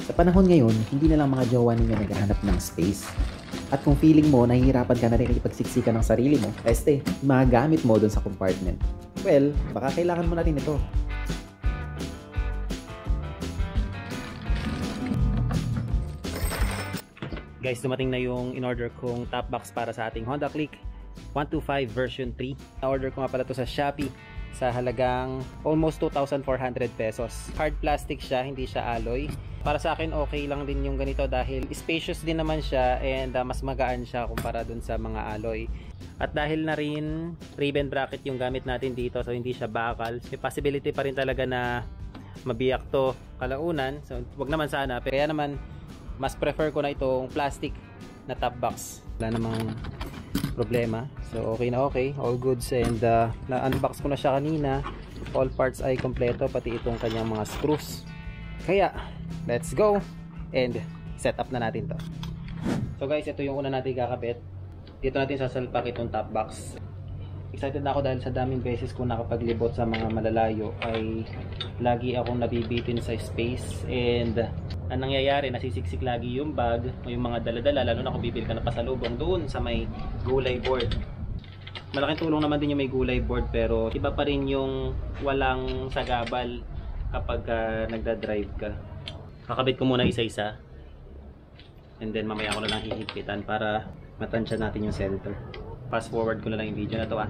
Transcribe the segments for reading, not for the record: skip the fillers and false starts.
Sa panahon ngayon, hindi na lang mga jowa ninyo naghahanap ng space. At kung feeling mo, nahihirapan ka na rin ipagsiksikan ng sarili mo, magamit mo dun sa compartment. Well, baka kailangan mo na rin ito. Guys, dumating na yung in-order kong top box para sa ating Honda Click 125 version 3. Na-order ko nga pala to sa Shopee sa halagang almost 2,400 pesos. Hard plastic siya, hindi siya alloy. Para sa akin, okay lang din yung ganito dahil spacious din naman siya and mas magaan siya kumpara dun sa mga alloy. At dahil na rin ribbon bracket yung gamit natin dito, so hindi siya bakal, may possibility pa rin talaga na mabiyak to kalaunan. So wag naman sana, pero kaya naman mas prefer ko na itong plastic na top box. Wala namang problema. So okay na okay, all goods, and na-unbox ko na siya kanina. All parts ay kompleto, pati itong kanyang mga screws. Kaya let's go and set up na natin to. So guys, ito yung una natin kakabit. Dito natin sasalpak itong top box. Excited na ako dahil sa daming beses kung nakapaglibot sa mga malalayo ay lagi akong nabibitin sa space, and ang nangyayari, nasisiksik lagi yung bag o yung mga daladala, lalo na kung bibili ka na pasalubong doon sa may gulay board. Malaking tulong naman din yung may gulay board, pero iba pa rin yung walang sagabal kapag nagda-drive ka. Kakabit ko muna isa-isa, and then mamaya ko na lang hihigpitan para matansya natin yung center. Fast forward ko na lang yung video na to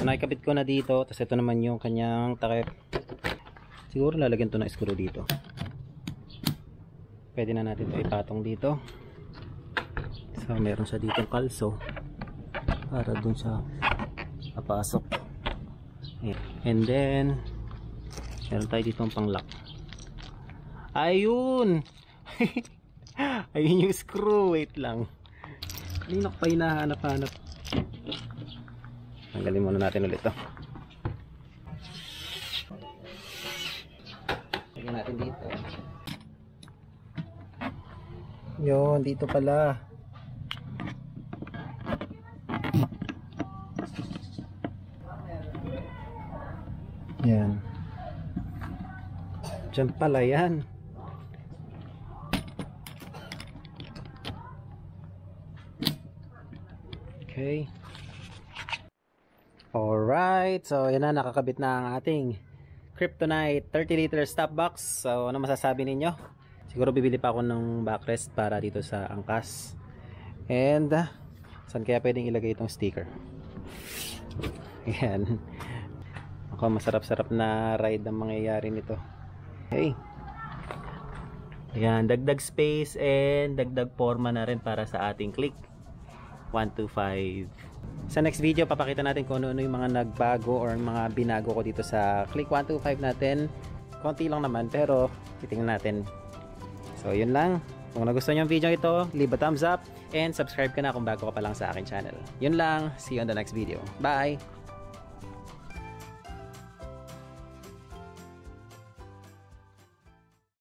Nakikabit ko na dito, tapos ito naman yung kanyang takip. Siguro lalagyan to ng screw dito. Pwede na natin ito ipatong dito. So meron siya dito kalso para dun sa papasok. And then meron tayo dito pang lock. Ayun. Ayun yung screw. Wait lang, kanina ko pa hinahanap-hanap. Tanggalin muna natin ulit to. Lagyan natin dito. Yun, dito pala. Yan. Diyan pala yan. Okay. Alright, so yan na, nakakabit na ang ating Kryptonite 30 liter stop box. So ano masasabi ninyo? Siguro bibili pa ako ng backrest para dito sa angkas. And saan kaya pwedeng ilagay itong sticker? Yan. Ako, masarap-sarap na ride ang mangyayari nito. Okay. Yan, dagdag space and dagdag forma na rin para sa ating Click 125. Sa next video, papakita natin kung ano-ano yung mga nagbago or mga binago ko dito sa Click 125 natin. Konti lang naman, pero titingnan natin. So yun lang. Kung nagustuhan nyo yung video ito, leave a thumbs up and subscribe ka na kung bago ka pa lang sa akin channel. Yun lang. See you on the next video. Bye!